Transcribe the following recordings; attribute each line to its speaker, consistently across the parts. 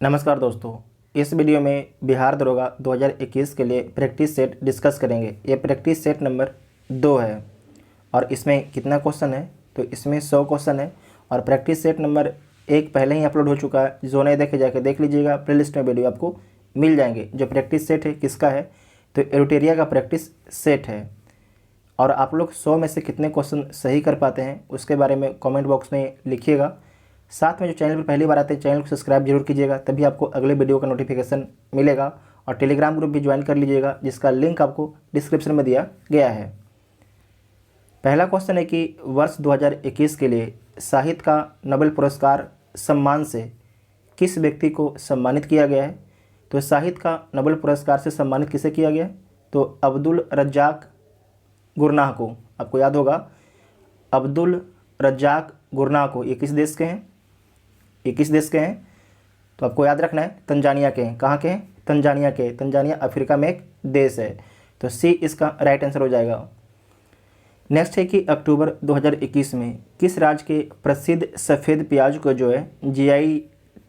Speaker 1: नमस्कार दोस्तों, इस वीडियो में बिहार दरोगा 2021 के लिए प्रैक्टिस सेट डिस्कस करेंगे। ये प्रैक्टिस सेट नंबर 2 है और इसमें कितना क्वेश्चन है तो इसमें 100 क्वेश्चन है। और प्रैक्टिस सेट नंबर 1 पहले ही अपलोड हो चुका है, जो नहीं देखे जाके देख लीजिएगा, प्लेलिस्ट में वीडियो आपको मिल जाएंगे। जो प्रैक्टिस सेट है किसका है तो एरोटेरिया का प्रैक्टिस सेट है। और आप लोग 100 में से कितने क्वेश्चन सही कर पाते हैं उसके बारे में कमेंट बॉक्स में लिखिएगा। साथ में जो चैनल पर पहली बार आते हैं चैनल को सब्सक्राइब जरूर कीजिएगा, तभी आपको अगले वीडियो का नोटिफिकेशन मिलेगा। और टेलीग्राम ग्रुप भी ज्वाइन कर लीजिएगा, जिसका लिंक आपको डिस्क्रिप्शन में दिया गया है। पहला क्वेश्चन है कि वर्ष 2021 के लिए साहित्य का नोबेल पुरस्कार सम्मान से किस व्यक्ति को सम्मानित किया गया है। तो साहित्य का नोबेल पुरस्कार से सम्मानित किसे किया गया तो अब्दुल रज्जाक गुरनाह को। आपको याद होगा अब्दुल रज्जाक गुरनाह को। ये किस देश के हैं, ये किस देश के हैं तो आपको याद रखना है तंजानिया के हैं। कहाँ के हैं तंजानिया के। तंजानिया अफ्रीका में एक देश है, तो सी इसका राइट आंसर हो जाएगा। नेक्स्ट है कि अक्टूबर 2021 में किस राज्य के प्रसिद्ध सफ़ेद प्याज को जो है जीआई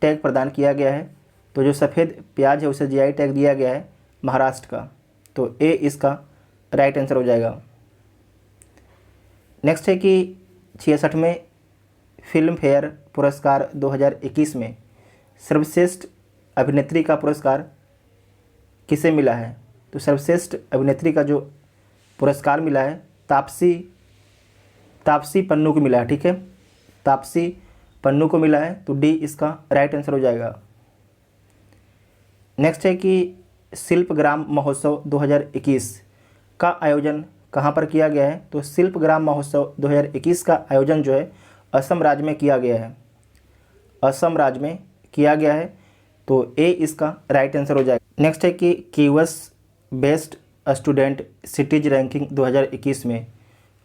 Speaker 1: टैग प्रदान किया गया है। तो जो सफ़ेद प्याज है उसे जीआई टैग दिया गया है महाराष्ट्र का, तो ए इसका राइट आंसर हो जाएगा। नेक्स्ट है कि 66वें फिल्म फेयर पुरस्कार 2021 में सर्वश्रेष्ठ अभिनेत्री का पुरस्कार किसे मिला है। तो सर्वश्रेष्ठ अभिनेत्री का जो पुरस्कार मिला है तापसी पन्नू को मिला है। ठीक है, तापसी पन्नू को मिला है, तो डी इसका राइट आंसर हो जाएगा। नेक्स्ट है कि शिल्पग्राम महोत्सव 2021 का आयोजन कहाँ पर किया गया है। तो शिल्पग्राम महोत्सव 2021 का आयोजन जो है असम राज्य में किया गया है, असम राज्य में किया गया है, तो ए इसका राइट आंसर हो जाएगा। नेक्स्ट है कि QS best student cities ranking 2021 में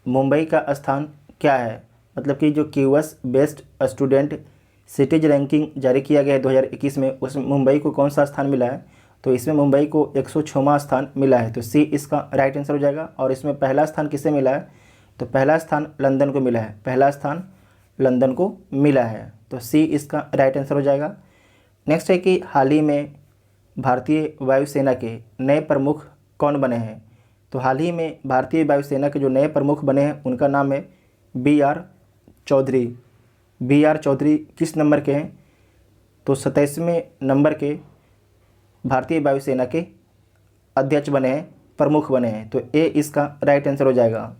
Speaker 1: मुंबई का स्थान क्या है। मतलब कि जो QS best student cities ranking जारी किया गया है 2021 में, उसमें मुंबई को कौन सा स्थान मिला है। तो इसमें मुंबई को 106वां स्थान मिला है, तो सी इसका राइट आंसर हो जाएगा। और इसमें पहला स्थान किसे मिला है तो पहला स्थान लंदन को मिला है, पहला स्थान लंदन को मिला है, तो सी इसका राइट आंसर हो जाएगा। नेक्स्ट है कि हाल ही में भारतीय वायुसेना के नए प्रमुख कौन बने हैं। तो हाल ही में भारतीय वायुसेना के जो नए प्रमुख बने हैं उनका नाम है बी.आर. चौधरी। बी.आर. चौधरी किस नंबर के हैं तो 27वें नंबर के भारतीय वायुसेना के अध्यक्ष बने हैं, प्रमुख बने हैं, तो ए इसका राइट आंसर हो जाएगा।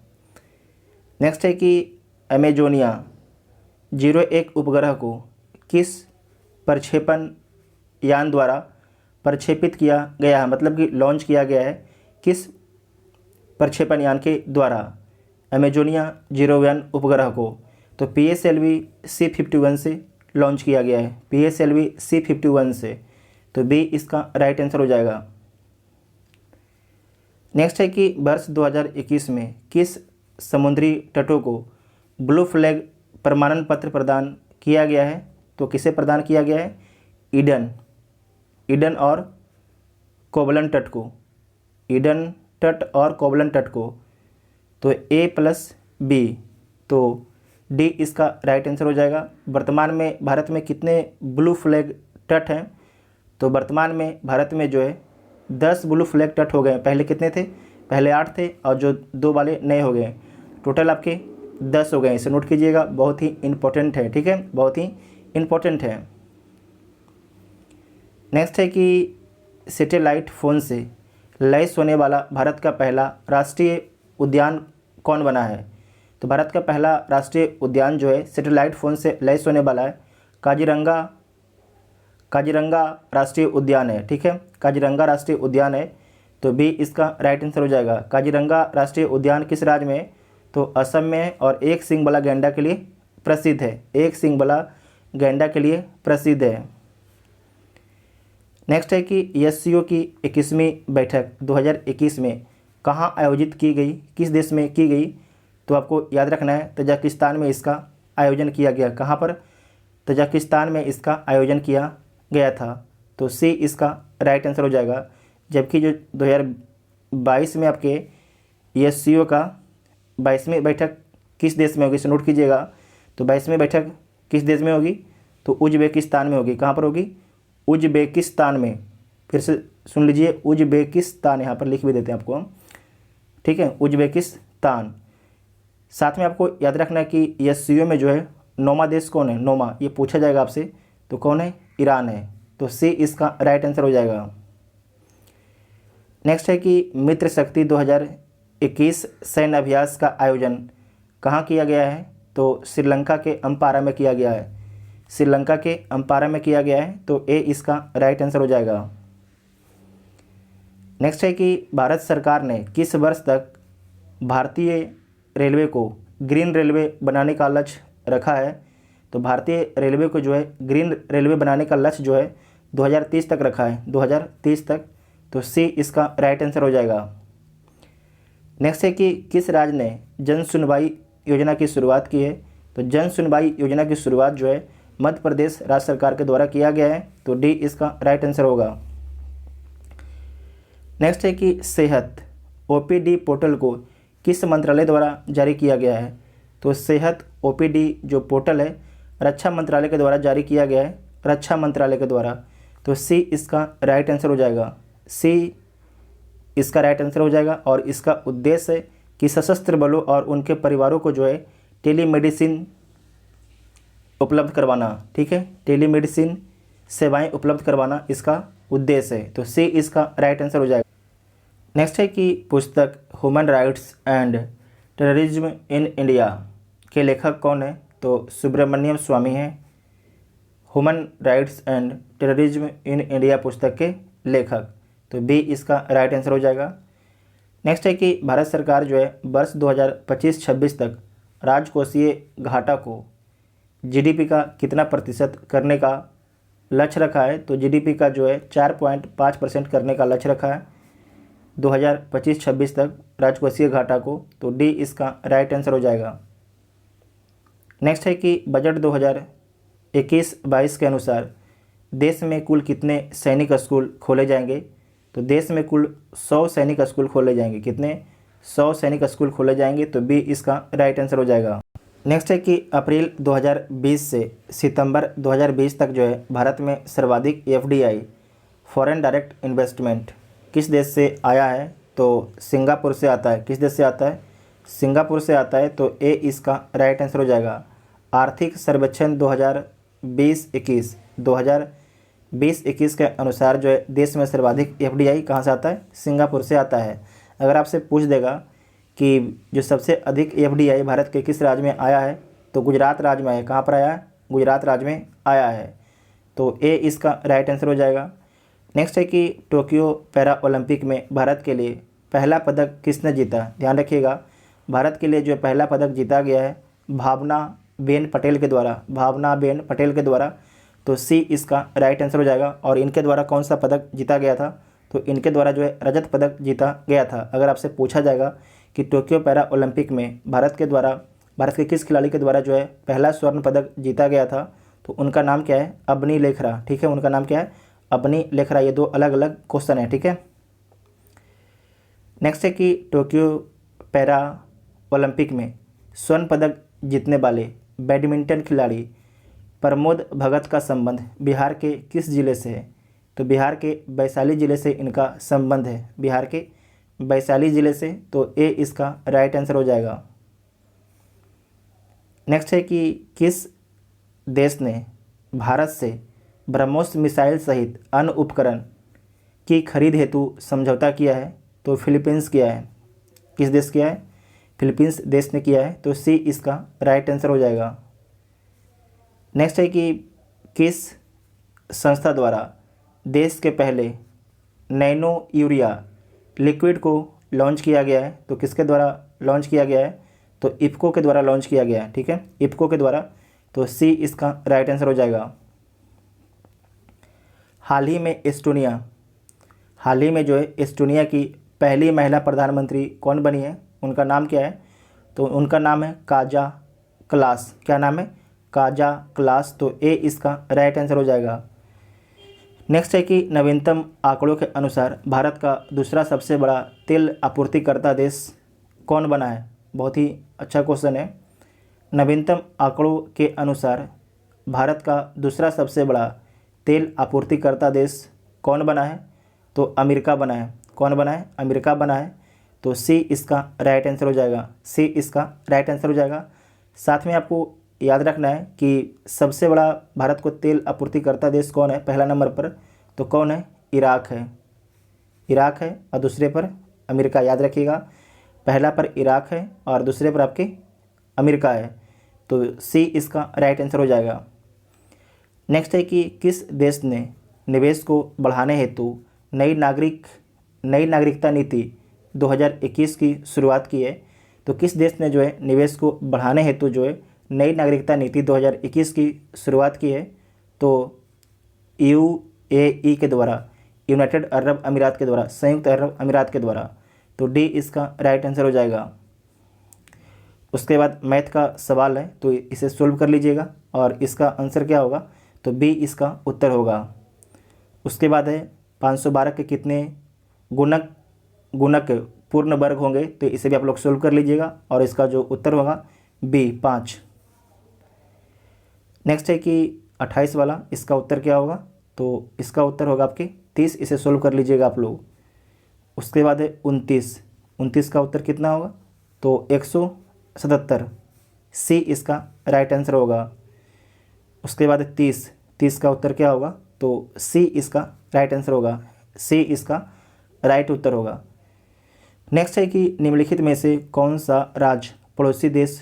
Speaker 1: नेक्स्ट है कि अमेजोनिया 01 उपग्रह को किस प्रक्षेपण यान द्वारा प्रक्षेपित किया गया है। मतलब कि लॉन्च किया गया है किस प्रक्षेपण यान के द्वारा अमेजोनिया 01 उपग्रह को। तो PSLV C-51 से लॉन्च किया गया है, PSLV C-51 से, तो बी इसका राइट आंसर हो जाएगा। नेक्स्ट है कि वर्ष 2021 में किस समुद्री तटों को ब्लू फ्लैग प्रमाणन पत्र प्रदान किया गया है। तो किसे प्रदान किया गया है ईडन और कोवलन तट को, ईडन तट और कोवलन तट को, तो A+B, तो डी इसका राइट आंसर हो जाएगा। वर्तमान में भारत में कितने ब्लू फ्लैग तट हैं तो वर्तमान में भारत में जो है 10 ब्लू फ्लैग तट हो गए। पहले कितने थे, पहले 8 थे और जो 2 वाले नए हो गए, टोटल आपके 10 हो गए। इसे नोट कीजिएगा, बहुत ही इंपॉर्टेंट है। ठीक है, बहुत ही इंपॉर्टेंट है। नेक्स्ट है कि सैटेलाइट फ़ोन से लैस होने वाला भारत का पहला राष्ट्रीय उद्यान कौन बना है। तो भारत का पहला राष्ट्रीय उद्यान जो है सैटेलाइट फ़ोन से लैस होने वाला है काजीरंगा राष्ट्रीय उद्यान है। ठीक है, काजीरंगा राष्ट्रीय उद्यान है, तो बी इसका राइट आंसर हो जाएगा। काजीरंगा राष्ट्रीय उद्यान किस राज्य में है तो असम में है और एक सींग वाला गैंडा के लिए प्रसिद्ध है, एक सींग वाला गैंडा के लिए प्रसिद्ध है। नेक्स्ट है कि एससीओ की 21वीं बैठक 2021 में कहाँ आयोजित की गई, किस देश में की गई। तो आपको याद रखना है तजाकिस्तान में इसका आयोजन किया गया। कहाँ पर तजाकिस्तान में इसका आयोजन किया गया था, तो सी इसका राइट आंसर हो जाएगा। जबकि जो 2022 में आपके एससीओ का 22वीं बैठक किस देश में होगी, इसे नोट कीजिएगा। तो 22वीं बैठक किस देश में होगी तो उज्बेकिस्तान में होगी। कहाँ पर होगी उज्बेकिस्तान में, फिर से सुन लीजिए, उज्बेकिस्तान, यहाँ पर लिख भी देते हैं आपको हम, ठीक है, उज्बेकिस्तान। साथ में आपको याद रखना है कि एससीओ में जो है नौवां देश कौन है, नौवां, ये पूछा जाएगा आपसे, तो कौन है, ईरान है। तो सी इसका राइट आंसर हो जाएगा। नेक्स्ट है कि मित्र शक्ति 2021 सैन्य अभ्यास का आयोजन कहाँ किया गया है, तो श्रीलंका के अम्पारा में किया गया है, श्रीलंका के अम्पारा में किया गया है, तो ए इसका राइट आंसर हो जाएगा। नेक्स्ट है कि भारत सरकार ने किस वर्ष तक भारतीय रेलवे को ग्रीन रेलवे बनाने का लक्ष्य रखा है, तो भारतीय रेलवे को जो है ग्रीन रेलवे बनाने का लक्ष्य जो है 2030 तक रखा है, 2030 तक, तो सी इसका राइट आंसर हो जाएगा। नेक्स्ट है कि किस राज्य ने जन सुनवाई योजना की शुरुआत की है, तो जन सुनवाई योजना की शुरुआत जो है मध्य प्रदेश राज्य सरकार के द्वारा किया गया है, तो डी इसका राइट आंसर होगा। नेक्स्ट है कि सेहत ओपीडी पोर्टल को किस मंत्रालय द्वारा जारी किया गया है, तो सेहत ओपीडी जो पोर्टल है रक्षा मंत्रालय के द्वारा जारी किया गया है, रक्षा मंत्रालय के द्वारा, तो सी इसका राइट आंसर हो जाएगा, सी इसका राइट आंसर हो जाएगा। और इसका उद्देश्य है कि सशस्त्र बलों और उनके परिवारों को जो है टेलीमेडिसिन उपलब्ध करवाना, ठीक है, टेलीमेडिसिन सेवाएं उपलब्ध करवाना इसका उद्देश्य है, तो सी इसका राइट आंसर हो जाएगा। नेक्स्ट है कि पुस्तक human rights and terrorism in India के लेखक कौन है, तो सुब्रमण्यम स्वामी हैं, human rights and terrorism in India पुस्तक के लेखक, तो बी इसका राइट आंसर हो जाएगा। नेक्स्ट है कि भारत सरकार जो है वर्ष 2025-26 तक राजकोषीय घाटा को जीडीपी का कितना प्रतिशत करने का लक्ष्य रखा है, तो जीडीपी का जो है 4.5% करने का लक्ष्य रखा है 2025-26 तक राजकोषीय घाटा को, तो डी इसका राइट आंसर हो जाएगा। नेक्स्ट है कि बजट 2021-22 के अनुसार देश में कुल कितने सैनिक स्कूल खोले जाएंगे, तो देश में कुल 100 सैनिक स्कूल खोले जाएंगे, कितने, 100 सैनिक स्कूल खोले जाएंगे, तो बी इसका राइट आंसर हो जाएगा। नेक्स्ट है कि अप्रैल 2020 से सितंबर 2020 तक जो है भारत में सर्वाधिक एफडीआई फॉरेन डायरेक्ट इन्वेस्टमेंट किस देश से आया है, तो सिंगापुर से आता है, किस देश से आता है, सिंगापुर से आता है, तो ए इसका राइट आंसर हो जाएगा। आर्थिक सर्वेक्षण 2020-21 के अनुसार जो है देश में सर्वाधिक एफडीआई कहाँ से आता है, सिंगापुर से आता है। अगर आपसे पूछ देगा कि जो सबसे अधिक एफडीआई भारत के किस राज्य में आया है, तो गुजरात राज्य में है, कहाँ पर आया है, गुजरात राज्य में आया है, तो ए इसका राइट आंसर हो जाएगा। नेक्स्ट है कि टोक्यो पैरा ओलंपिक में भारत के लिए पहला पदक किसने जीता, ध्यान रखिएगा, भारत के लिए जो पहला पदक जीता गया है भावनाबेन पटेल के द्वारा, भावनाबेन पटेल के द्वारा, तो सी इसका राइट आंसर हो जाएगा। और इनके द्वारा कौन सा पदक जीता गया था, तो इनके द्वारा जो है रजत पदक जीता गया था। अगर आपसे पूछा जाएगा कि टोक्यो पैरा ओलंपिक में भारत के किस खिलाड़ी के द्वारा जो है पहला स्वर्ण पदक जीता गया था, तो उनका नाम क्या है, अबनी लेखरा, ठीक है, उनका नाम क्या है, अबनी लेखरा। ये दो अलग अलग क्वेश्चन है, ठीक है। नेक्स्ट है कि टोक्यो पैरा ओलंपिक में स्वर्ण पदक जीतने वाले बैडमिंटन खिलाड़ी प्रमोद भगत का संबंध बिहार के किस जिले से है, तो बिहार के वैशाली जिले से इनका संबंध है, बिहार के वैशाली जिले से, तो ए इसका राइट आंसर हो जाएगा। नेक्स्ट है कि किस देश ने भारत से ब्रह्मोस मिसाइल सहित अन्य उपकरण की खरीद हेतु समझौता किया है, तो फिलीपींस किया है, किस देश किया है, फिलीपींस देश ने किया है, तो सी इसका राइट आंसर हो जाएगा। नेक्स्ट है कि किस संस्था द्वारा देश के पहले नैनो यूरिया लिक्विड को लॉन्च किया गया है, तो किसके द्वारा लॉन्च किया गया है, तो इफ्को के द्वारा लॉन्च किया गया है, ठीक है, इफ्को के द्वारा, तो सी इसका राइट आंसर हो जाएगा। हाल ही में जो है एस्टोनिया की पहली महिला प्रधानमंत्री कौन बनी है, उनका नाम क्या है, तो उनका नाम है काजा क्लास, क्या नाम है, काजा क्लास, तो ए इसका राइट आंसर हो जाएगा। नेक्स्ट है कि नवीनतम आंकड़ों के अनुसार भारत का दूसरा सबसे बड़ा तेल आपूर्तिकर्ता देश कौन बना है, बहुत ही अच्छा क्वेश्चन है। नवीनतम आंकड़ों के अनुसार भारत का दूसरा सबसे बड़ा तेल आपूर्तिकर्ता देश कौन बना है? तो अमेरिका बना है। कौन बना है? अमेरिका बना है। तो सी इसका राइट आंसर हो जाएगा। सी इसका राइट आंसर हो जाएगा। साथ में आपको याद रखना है कि सबसे बड़ा भारत को तेल आपूर्तिकर्ता देश कौन है पहला नंबर पर? तो कौन है? इराक है। इराक है और दूसरे पर अमेरिका। याद रखिएगा, पहला पर इराक है और दूसरे पर आपके अमेरिका है। तो सी इसका राइट आंसर हो जाएगा। नेक्स्ट है कि किस देश ने निवेश को बढ़ाने हेतु नई नागरिकता नीति 2021 की शुरुआत की है? तो किस देश ने जो है निवेश को बढ़ाने हेतु जो है नई नागरिकता नीति 2021 की शुरुआत की है? तो UAE के द्वारा, यूनाइटेड अरब अमीरात के द्वारा, संयुक्त अरब अमीरात के द्वारा। तो डी इसका राइट आंसर हो जाएगा। उसके बाद मैथ का सवाल है, तो इसे सोल्व कर लीजिएगा और इसका आंसर क्या होगा? तो बी इसका उत्तर होगा। उसके बाद है 512 के कितने गुणक पूर्ण वर्ग होंगे? तो इसे भी आप लोग सोल्व कर लीजिएगा और इसका जो उत्तर होगा बी 5। नेक्स्ट है कि 28 वाला, इसका उत्तर क्या होगा? तो इसका उत्तर होगा आपके 30। इसे सोल्व कर लीजिएगा आप लोग। उसके बाद है 29 का उत्तर कितना होगा? तो 177। सी इसका राइट आंसर होगा। उसके बाद है 30 का उत्तर क्या होगा? तो सी इसका राइट आंसर होगा। सी इसका राइट उत्तर होगा। नेक्स्ट है कि निम्नलिखित में से कौन सा राज्य पड़ोसी देश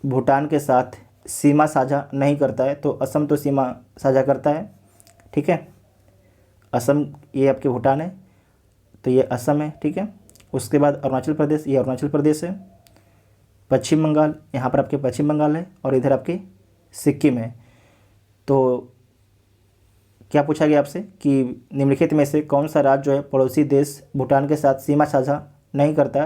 Speaker 1: भूटान के साथ सीमा साझा नहीं करता है? तो असम तो सीमा साझा करता है, ठीक है। असम ये आपके भूटान है, तो ये असम है, ठीक है। उसके बाद अरुणाचल प्रदेश, ये अरुणाचल प्रदेश है। पश्चिम बंगाल, यहाँ पर आपके पश्चिम बंगाल है और इधर आपके सिक्किम है। तो क्या पूछा गया आपसे कि निम्नलिखित में से कौन सा राज्य जो है पड़ोसी देश भूटान के साथ सीमा साझा नहीं करता?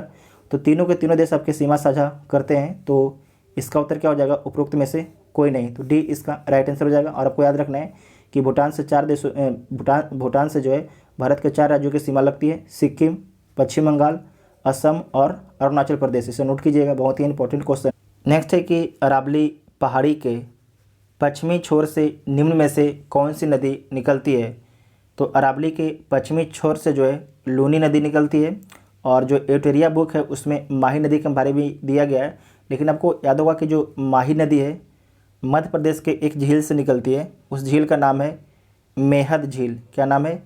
Speaker 1: तो तीनों के तीनों देश आपके सीमा साझा करते हैं। तो इसका उत्तर क्या हो जाएगा? उपरोक्त में से कोई नहीं। तो डी इसका राइट आंसर हो जाएगा। और आपको याद रखना है कि भूटान से जो है भारत के 4 राज्यों की सीमा लगती है, सिक्किम, पश्चिम बंगाल, असम और अरुणाचल प्रदेश। इसे नोट कीजिएगा, बहुत ही इंपॉर्टेंट क्वेश्चन। नेक्स्ट है कि अरावली पहाड़ी के पश्चिमी छोर से निम्न में से कौन सी नदी निकलती है? तो अरावली के पश्चिमी छोर से जो है लूनी नदी निकलती है और जो एटेरिया बुक है उसमें माही नदी के बारे में दिया गया है। लेकिन आपको याद होगा कि जो माही नदी है मध्य प्रदेश के एक झील से निकलती है। उस झील का नाम है मेहद झील। क्या नाम है?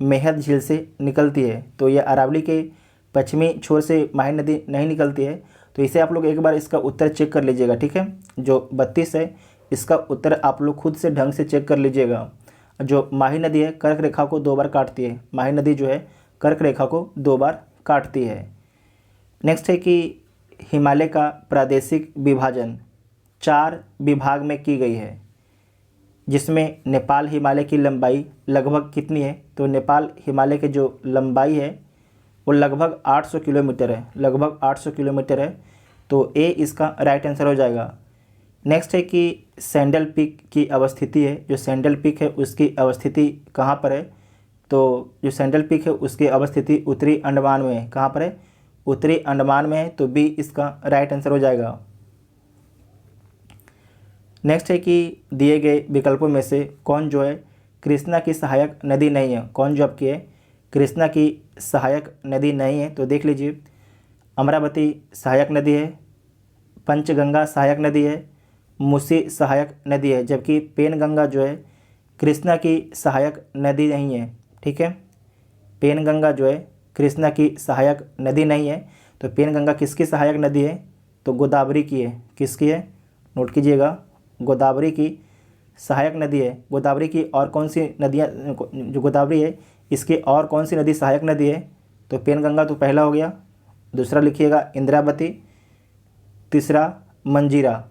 Speaker 1: मेहद झील से निकलती है। तो ये अरावली के पश्चिमी छोर से माही नदी नहीं निकलती है। तो इसे आप लोग एक बार इसका उत्तर चेक कर लीजिएगा, ठीक है। जो 32 है इसका उत्तर आप लोग खुद से ढंग से चेक कर लीजिएगा। जो माही नदी है कर्क रेखा को 2 बार काटती है। माही नदी जो है कर्क रेखा को 2 बार काटती है। नेक्स्ट है कि हिमालय का प्रादेशिक विभाजन 4 विभाग में की गई है, जिसमें नेपाल हिमालय की लंबाई लगभग कितनी है? तो नेपाल हिमालय की जो लंबाई है वो लगभग 800 किलोमीटर है। लगभग 800 किलोमीटर है। तो ए इसका राइट आंसर हो जाएगा। नेक्स्ट है कि सैंडल पीक की अवस्थिति है। जो सैंडल पीक है उसकी अवस्थिति कहाँ पर है? तो जो सैंडल पीक है उसकी अवस्थिति उत्तरी अंडमान में है। कहाँ पर है? उत्तरी अंडमान में है। तो बी इसका राइट आंसर हो जाएगा। नेक्स्ट है कि दिए गए विकल्पों में से कौन जो है कृष्णा की सहायक नदी नहीं है? कौन जो आपकी है कृष्णा की सहायक नदी नहीं है? तो देख लीजिए, अमरावती सहायक नदी है, पंचगंगा सहायक नदी है, मूसी सहायक नदी है। जबकि पेनगंगा जो है कृष्णा की सहायक नदी नहीं है, ठीक है। पेनगंगा जो है कृष्णा की सहायक नदी नहीं है। तो पेनगंगा किसकी सहायक नदी है? तो गोदावरी की है। किसकी है? नोट कीजिएगा, गोदावरी की सहायक नदी है। गोदावरी की और कौन सी नदियाँ, जो गोदावरी है इसकी और कौन सी नदी सहायक नदी है? तो पेनगंगा तो पहला हो गया, दूसरा लिखिएगा इंद्रावती, तीसरा मंजीरा।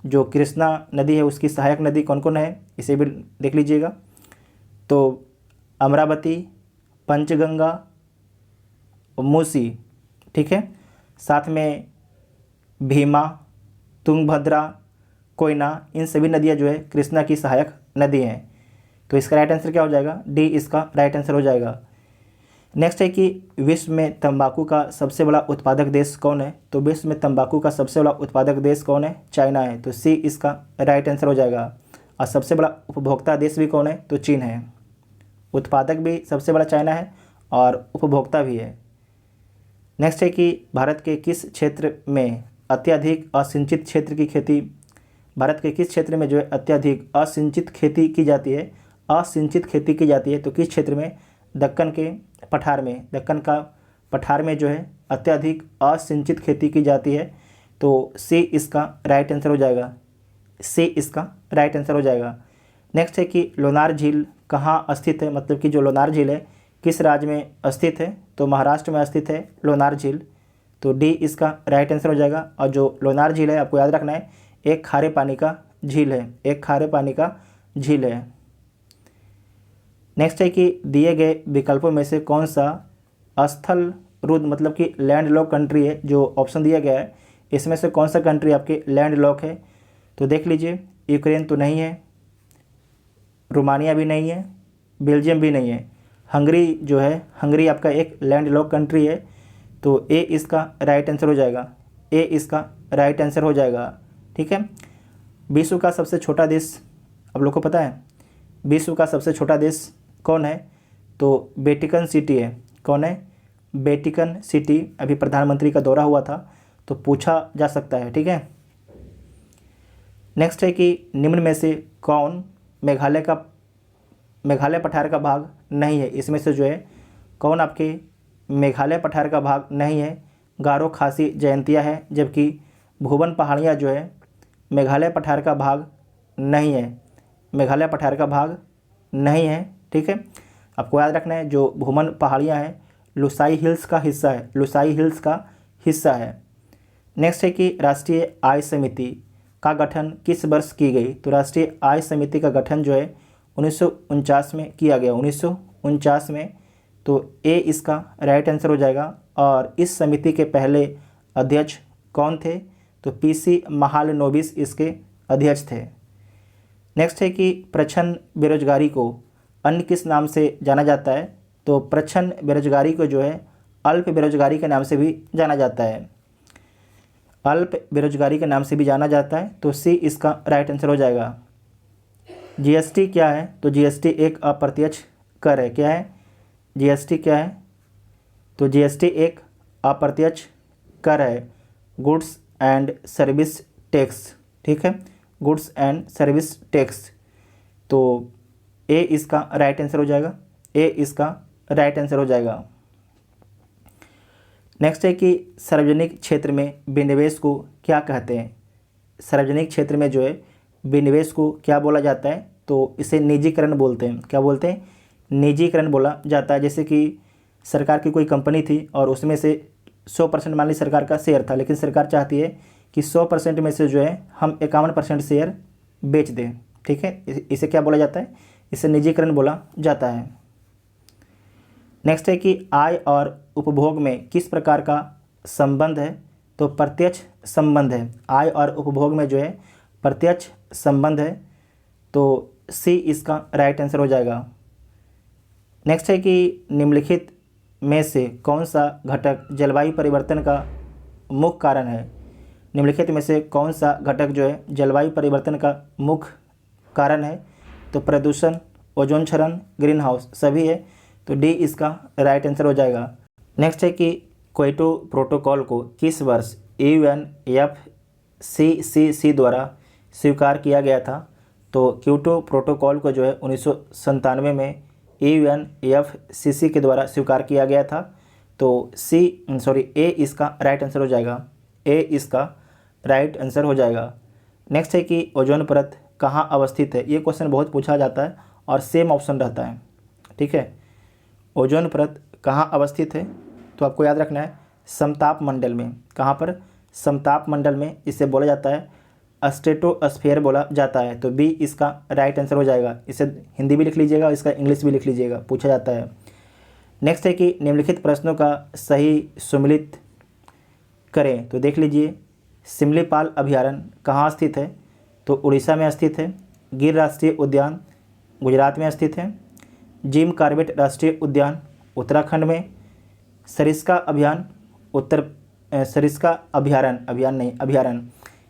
Speaker 1: जो कृष्णा नदी है उसकी सहायक नदी कौन कौन है इसे भी देख लीजिएगा। तो अमरावती, पंचगंगा, मूसी, ठीक है। साथ में भीमा, तुंगभद्रा, कोयना, इन सभी नदियाँ जो है कृष्णा की सहायक नदी हैं। तो इसका राइट आंसर क्या हो जाएगा? डी इसका राइट आंसर हो जाएगा। नेक्स्ट है कि विश्व में तंबाकू का सबसे बड़ा उत्पादक देश कौन है? तो विश्व में तंबाकू का सबसे बड़ा उत्पादक देश कौन है? चाइना है। तो सी इसका राइट आंसर हो जाएगा। और सबसे बड़ा उपभोक्ता देश भी कौन है? तो चीन है। उत्पादक भी सबसे बड़ा चाइना है और उपभोक्ता भी है। नेक्स्ट है कि भारत के किस क्षेत्र में अत्यधिक असिंचित क्षेत्र की खेती, भारत के किस क्षेत्र में जो है अत्यधिक असिंचित खेती की जाती है, असिंचित खेती की जाती है? तो किस क्षेत्र में? दक्कन के पठार में, दक्कन का पठार में जो है अत्यधिक असिंचित खेती की जाती है। तो सी इसका राइट आंसर हो जाएगा, सी इसका राइट आंसर हो जाएगा। नेक्स्ट है कि लोनार झील कहाँ स्थित है, मतलब कि जो लोनार झील है किस राज्य में स्थित है? तो महाराष्ट्र में स्थित है लोनार झील। तो डी इसका राइट आंसर हो जाएगा। और जो लोनार झील है आपको याद रखना है एक खारे पानी का झील है, एक खारे पानी का झील है। नेक्स्ट है कि दिए गए विकल्पों में से कौन सा स्थल रुद्ध मतलब कि लैंड लॉक कंट्री है? जो ऑप्शन दिया गया है इसमें से कौन सा कंट्री आपके लैंड लॉक है? तो देख लीजिए, यूक्रेन तो नहीं है, रोमानिया भी नहीं है, बेल्जियम भी नहीं है, हंगरी जो है, हंगरी आपका एक लैंड लॉक कंट्री है। तो ए इसका राइट आंसर हो जाएगा, ए इसका राइट आंसर हो जाएगा। ठीक है। विश्व का सबसे छोटा देश आप लोग को पता है? विश्व का सबसे छोटा देश कौन है? तो वेटिकन सिटी है। कौन है? Vatican city. अभी प्रधानमंत्री का दौरा हुआ था तो पूछा जा सकता है। ठीक है। नेक्स्ट है कि निम्न में से कौन मेघालय पठार का भाग नहीं है? इसमें से जो है कौन आपके मेघालय पठार का भाग नहीं है? गारो, खासी, जयंतिया है, जबकि भुवन पहाड़ियाँ जो है मेघालय पठार का भाग नहीं है, मेघालय पठार का भाग नहीं है। ठीक है। आपको याद रखना है जो भुवन पहाड़ियाँ हैं लुसाई हिल्स का हिस्सा है, लुसाई हिल्स का हिस्सा है। नेक्स्ट है कि राष्ट्रीय आय समिति का गठन किस वर्ष की गई? तो राष्ट्रीय आय समिति का गठन जो है 1949 में किया गया, 1949 में। तो ए इसका राइट आंसर हो जाएगा। और इस समिति के पहले अध्यक्ष कौन थे? तो पीसी महालनोबिस इसके अध्यक्ष थे। नेक्स्ट है कि प्रच्छन्न बेरोजगारी को अन्य किस नाम से जाना जाता है? तो प्रच्छन्न बेरोजगारी को जो है अल्प बेरोजगारी के नाम से भी जाना जाता है, अल्प बेरोजगारी के नाम से भी जाना जाता है। तो सी इसका राइट आंसर हो जाएगा। जीएसटी क्या है? तो जीएसटी एक अप्रत्यक्ष कर है। क्या है? जीएसटी क्या है? तो जीएसटी एक अप्रत्यक्ष कर है, गुड्स एंड सर्विस टैक्स। ठीक है, गुड्स एंड सर्विस टैक्स। तो ए इसका राइट आंसर हो जाएगा, ए इसका राइट आंसर हो जाएगा। नेक्स्ट है कि सार्वजनिक क्षेत्र में विनिवेश को क्या कहते हैं? सार्वजनिक क्षेत्र में जो है विनिवेश को क्या बोला जाता है? तो इसे निजीकरण बोलते हैं। क्या बोलते हैं? निजीकरण बोला जाता है। जैसे कि सरकार की कोई कंपनी थी और उसमें से 100% मान ली सरकार का शेयर था, लेकिन सरकार चाहती है कि 100% में से जो है हम 51% शेयर बेच दें। ठीक है, इसे क्या बोला जाता है? इसे निजीकरण बोला जाता है। नेक्स्ट है कि आय और उपभोग में किस प्रकार का संबंध है? तो प्रत्यक्ष संबंध है। आय और उपभोग में जो है प्रत्यक्ष संबंध है। तो सी इसका राइट आंसर हो जाएगा। नेक्स्ट है कि निम्नलिखित में से कौन सा घटक जलवायु परिवर्तन का मुख्य कारण है? निम्नलिखित में से कौन सा घटक जो है जलवायु परिवर्तन का मुख्य कारण है? तो प्रदूषण, ओजोन क्षरण, ग्रीन हाउस सभी है। तो डी इसका राइट आंसर हो जाएगा। नेक्स्ट है कि क्योटो प्रोटोकॉल को किस वर्ष UNFCCC द्वारा स्वीकार किया गया था? तो क्योटो प्रोटोकॉल को जो है 1997 में UNFCCC के द्वारा स्वीकार किया गया था। तो ए इसका राइट आंसर हो जाएगा, ए इसका राइट आंसर हो जाएगा। नेक्स्ट है कि ओजोन परत कहाँ अवस्थित है? ये क्वेश्चन बहुत पूछा जाता है और सेम ऑप्शन रहता है। ठीक है, ओजोन परत कहाँ अवस्थित है? तो आपको याद रखना है समताप मंडल में। कहाँ पर? समताप मंडल में। इसे बोला जाता है स्ट्रेटोस्फेयर बोला जाता है। तो बी इसका राइट आंसर हो जाएगा। इसे हिंदी भी लिख लीजिएगा और इसका इंग्लिश भी लिख लीजिएगा, पूछा जाता है। नेक्स्ट है कि निम्नलिखित प्रश्नों का सही सम्मिलित करें। तो देख लीजिए, सिमलीपाल अभयारण्य कहाँ स्थित है? तो उड़ीसा में स्थित है। गिर राष्ट्रीय उद्यान गुजरात में स्थित है। जिम कॉर्बेट राष्ट्रीय उद्यान उत्तराखंड में। सरिस्का अभयारण्य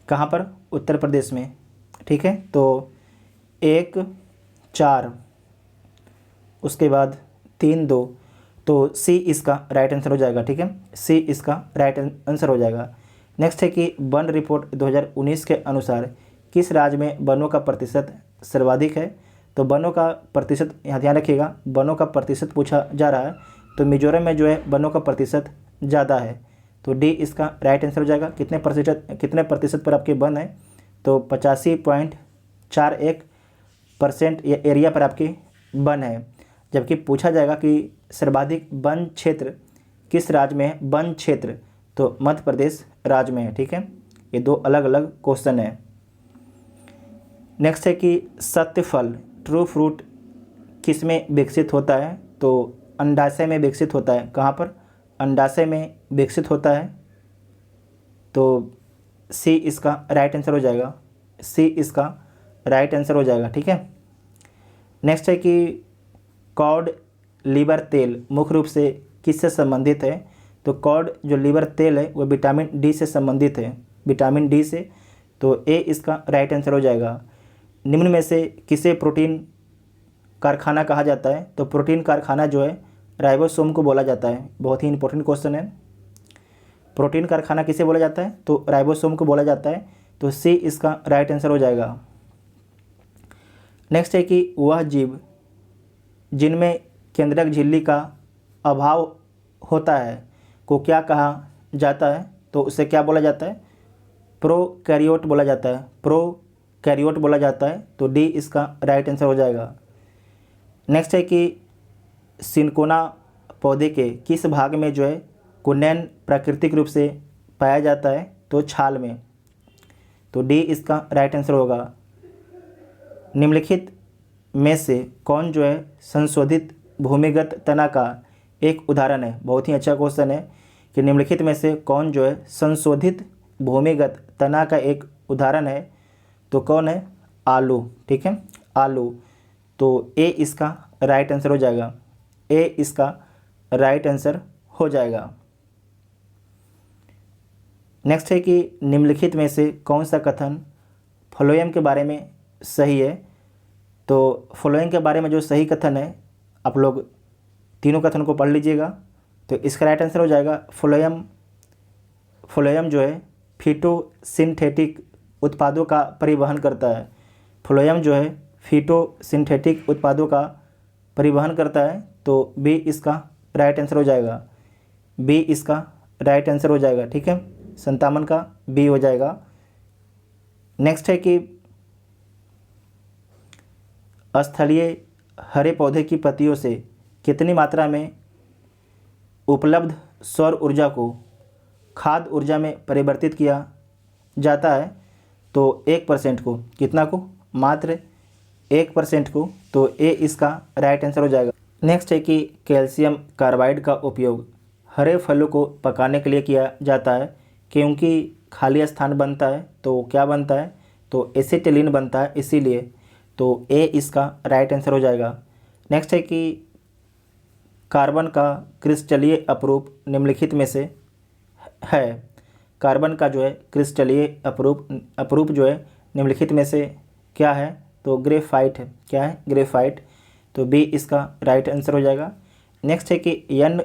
Speaker 1: कहाँ पर? उत्तर प्रदेश में। ठीक है, तो 1 4, उसके बाद 3 2, तो सी इसका राइट आंसर हो जाएगा। ठीक है, सी इसका राइट आंसर हो जाएगा। नेक्स्ट है कि वन रिपोर्ट 2019 के अनुसार किस राज्य में वनों का प्रतिशत सर्वाधिक है। तो वनों का प्रतिशत, यहाँ ध्यान रखिएगा, वनों का प्रतिशत पूछा जा रहा है, तो मिजोरम में जो है वनों का प्रतिशत ज़्यादा है, तो डी इसका राइट आंसर हो जाएगा। कितने प्रतिशत पर आपके वन है, तो 85.41% ये एरिया पर आपके वन है। जबकि पूछा जाएगा कि सर्वाधिक वन क्षेत्र किस राज्य में है, वन क्षेत्र, तो मध्य प्रदेश राज्य में है। ठीक है, ये दो अलग अलग क्वेश्चन है। नेक्स्ट है कि सत्य फल ट्रू फ्रूट किस में विकसित होता है। तो अंडाशय में विकसित होता है। कहाँ पर, अंडाशय में विकसित होता है, तो सी इसका राइट आंसर हो जाएगा। सी इसका राइट आंसर हो जाएगा। ठीक है, नेक्स्ट है कि कॉड लीवर तेल मुख्य रूप से किससे संबंधित है। तो कॉड जो लीवर तेल है वो विटामिन डी से संबंधित है, विटामिन डी से, तो ए इसका राइट आंसर हो जाएगा। निम्न में से किसे प्रोटीन कारखाना कहा जाता है। तो प्रोटीन कारखाना जो है राइबोसोम को बोला जाता है। बहुत ही इंपॉर्टेंट क्वेश्चन है, प्रोटीन कारखाना किसे बोला जाता है, तो राइबोसोम को बोला जाता है, तो सी इसका राइट आंसर हो जाएगा। नेक्स्ट है कि वह जीव जिनमें केंद्रक झिल्ली का अभाव होता है को क्या कहा जाता है। तो उसे क्या बोला जाता है, प्रोकैरियोट बोला जाता है, प्रोकैरियोट बोला जाता है, तो डी इसका राइट आंसर हो जाएगा। नेक्स्ट है कि सिनकोना पौधे के किस भाग में जो है कुनैन प्राकृतिक रूप से पाया जाता है। तो छाल में, तो डी इसका राइट आंसर होगा। निम्नलिखित में से कौन जो है संशोधित भूमिगत तना का एक उदाहरण है। बहुत ही अच्छा क्वेश्चन है कि निम्नलिखित में से कौन जो है संशोधित भूमिगत तना का एक उदाहरण है। तो कौन है, आलू। ठीक है, आलू, तो ए इसका राइट आंसर हो जाएगा। ए इसका राइट आंसर हो जाएगा। नेक्स्ट है कि निम्नलिखित में से कौन सा कथन फ्लोएम के बारे में सही है। तो फ्लोएम के बारे में जो सही कथन है, आप लोग तीनों कथन को पढ़ लीजिएगा, तो इसका राइट आंसर हो जाएगा फ्लोएम जो है फिटोसिंथेटिक उत्पादों का परिवहन करता है। फ्लोएम जो है फिटोसिंथेटिक उत्पादों का परिवहन करता है, तो बी इसका राइट आंसर हो जाएगा। बी इसका राइट आंसर हो जाएगा। ठीक है, 57 का बी हो जाएगा। नेक्स्ट है कि स्थलीय हरे पौधे की पत्तियों से कितनी मात्रा में उपलब्ध सौर ऊर्जा को खाद्य ऊर्जा में परिवर्तित किया जाता है। तो 1% को, कितना को, मात्र 1% को, तो ए इसका राइट आंसर हो जाएगा। नेक्स्ट है कि कैल्शियम कार्बाइड का उपयोग हरे फलों को पकाने के लिए किया जाता है, क्योंकि खाली स्थान बनता है, तो क्या बनता है, तो एसिटिलीन बनता है, इसीलिए, तो ए इसका राइट आंसर हो जाएगा। नेक्स्ट है कि कार्बन का क्रिस्टलीय अपरूप निम्नलिखित में से है। कार्बन का जो है क्रिस्टलीय अपरूप जो है निम्नलिखित में से क्या है, तो ग्रेफाइट है। क्या है, ग्रेफाइट, तो बी इसका राइट आंसर हो जाएगा। नेक्स्ट है कि एन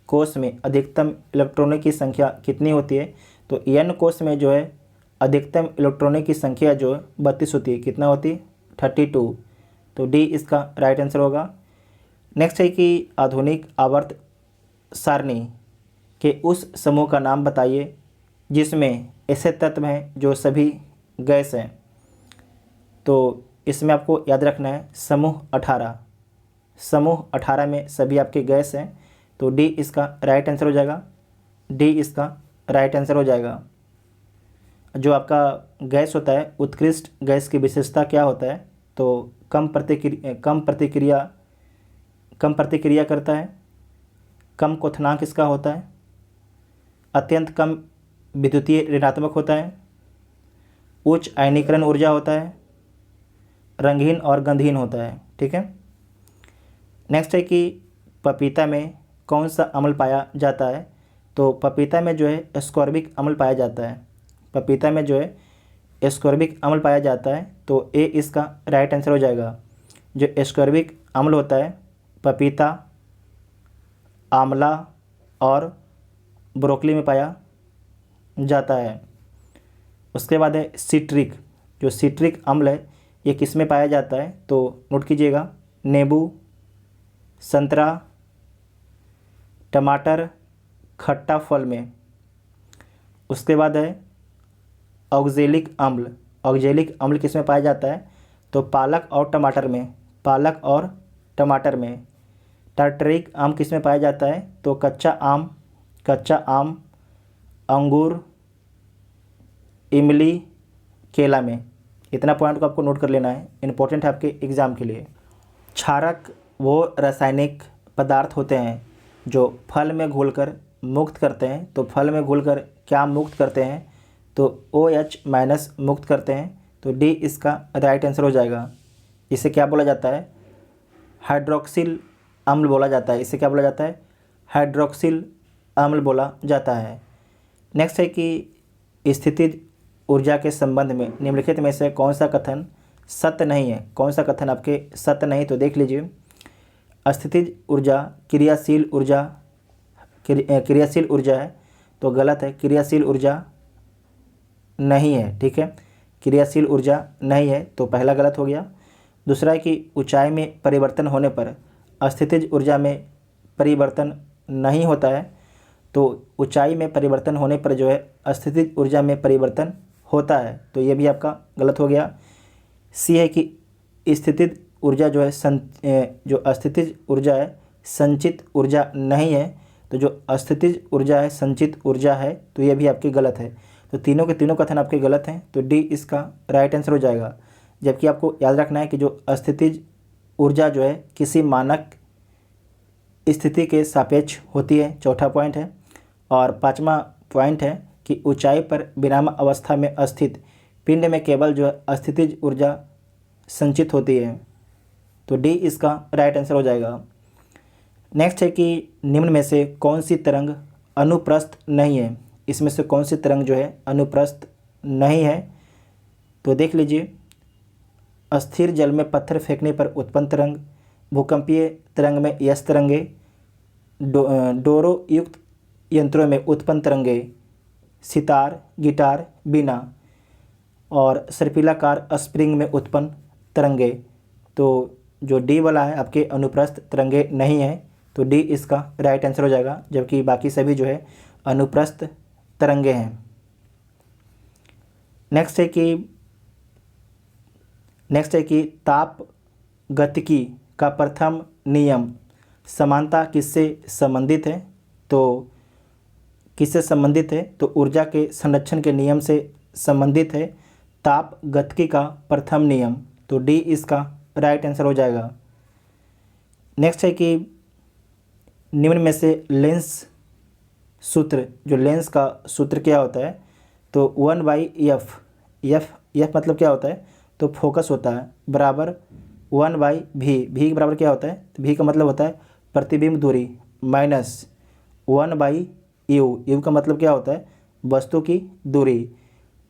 Speaker 1: कोष में अधिकतम इलेक्ट्रॉनों की संख्या कितनी होती है। तो एन कोष में जो है अधिकतम इलेक्ट्रॉनों की संख्या जो है 32 होती है। कितना होती है, 32, तो डी इसका राइट आंसर होगा। नेक्स्ट है कि आधुनिक आवर्त सारणी के उस समूह का नाम बताइए जिसमें ऐसे तत्व हैं जो सभी गैस हैं। तो इसमें आपको याद रखना है समूह 18, समूह 18 में सभी आपके गैस हैं, तो डी इसका राइट आंसर हो जाएगा। डी इसका राइट आंसर हो जाएगा। जो आपका गैस होता है, उत्कृष्ट गैस की विशेषता क्या होता है, तो कम प्रतिक्रिया करता है, कम क्वथनांक इसका होता है, अत्यंत कम विद्युतीय ऋणात्मक होता है, उच्च आयनीकरण ऊर्जा होता है, रंगहीन और गंधहीन होता है। ठीक है, नेक्स्ट है कि पपीता में कौन सा अम्ल पाया जाता है। तो पपीता में जो है एस्कॉर्बिक अम्ल पाया जाता है। पपीता में जो है एस्कॉर्बिक अम्ल पाया जाता है, तो ए इसका राइट आंसर हो जाएगा। जो एस्कॉर्बिक अम्ल होता है पपीता, आंवला और ब्रोकली में पाया जाता है। उसके बाद है सिट्रिक। जो सिट्रिक अम्ल है ये किस में पाया जाता है, तो नोट कीजिएगा, नींबू, संतरा, टमाटर, खट्टा फल में। उसके बाद है ऑक्जेलिक अम्ल। ऑक्जेलिक अम्ल किस में पाया जाता है, तो पालक और टमाटर में। पालक और टमाटर में। टार्टरिक आम किस में पाया जाता है, तो कच्चा आम, अंगूर, इमली, केला में। इतना पॉइंट को आपको नोट कर लेना है, इम्पोर्टेंट है आपके एग्ज़ाम के लिए। क्षारक वो रासायनिक पदार्थ होते हैं जो फल में घुलकर मुक्त करते हैं। तो फल में घुलकर क्या मुक्त करते हैं, तो OH- मुक्त करते हैं। तो डी इसका राइट आंसर हो जाएगा। इसे क्या बोला जाता है, हाइड्रोक्सिल अम्ल बोला जाता है। इसे क्या बोला जाता है, हाइड्रोक्सिल अम्ल बोला जाता है। नेक्स्ट है कि स्थितिज ऊर्जा के संबंध में निम्नलिखित में से कौन सा कथन सत्य नहीं है। कौन सा कथन आपके सत्य नहीं, तो देख लीजिए। स्थितिज ऊर्जा क्रियाशील ऊर्जा है, तो गलत है, क्रियाशील ऊर्जा नहीं है। ठीक है, क्रियाशील ऊर्जा नहीं है, तो पहला गलत हो गया। दूसरा है कि ऊंचाई में परिवर्तन होने पर स्थितिज ऊर्जा में परिवर्तन नहीं होता है। तो ऊंचाई में परिवर्तन होने पर जो है स्थितिज ऊर्जा में परिवर्तन होता है, तो ये भी आपका गलत हो गया। सी है कि स्थितिज ऊर्जा जो है जो स्थितिज ऊर्जा है संचित ऊर्जा नहीं है। तो जो स्थितिज ऊर्जा है संचित ऊर्जा है, तो ये भी आपकी गलत है। तो तीनों के तीनों कथन आपके गलत हैं, तो डी इसका राइट आंसर हो जाएगा। जबकि आपको याद रखना है कि जो स्थितिज ऊर्जा जो है किसी मानक स्थिति के सापेक्ष होती है, चौथा पॉइंट है। और पांचवा पॉइंट है कि ऊंचाई पर विराम अवस्था में स्थित पिंड में केवल जो है स्थितिज ऊर्जा संचित होती है। तो डी इसका राइट आंसर हो जाएगा। नेक्स्ट है कि निम्न में से कौन सी तरंग अनुप्रस्थ नहीं है। इसमें से कौन सी तरंग जो है अनुप्रस्थ नहीं है, तो देख लीजिए। अस्थिर जल में पत्थर फेंकने पर उत्पन्न तरंग, भूकंपीय तरंग में यस तरंगे, डोरो युक्त यंत्रों में उत्पन्न तरंगे, सितार, गिटार, बीना, और सर्पिलाकार स्प्रिंग में उत्पन्न तरंगे। तो जो डी वाला है आपके अनुप्रस्थ तरंगे नहीं है, तो डी इसका राइट आंसर हो जाएगा। जबकि बाकी सभी जो है अनुप्रस्थ तरंगे हैं। नेक्स्ट है कि ताप गतिकी का प्रथम नियम समानता किससे संबंधित है, तो किससे संबंधित है, तो ऊर्जा के संरक्षण के नियम से संबंधित है ताप गतिकी का प्रथम नियम। तो डी इसका राइट आंसर हो जाएगा। नेक्स्ट है कि निम्न में से लेंस सूत्र, जो लेंस का सूत्र क्या होता है, तो 1/f। एफ मतलब क्या होता है, तो फोकस होता है, बराबर 1/v। भी के बराबर क्या होता है, तो भी का मतलब होता है प्रतिबिंब दूरी, माइनस 1/u। यू का मतलब क्या होता है, वस्तु की दूरी।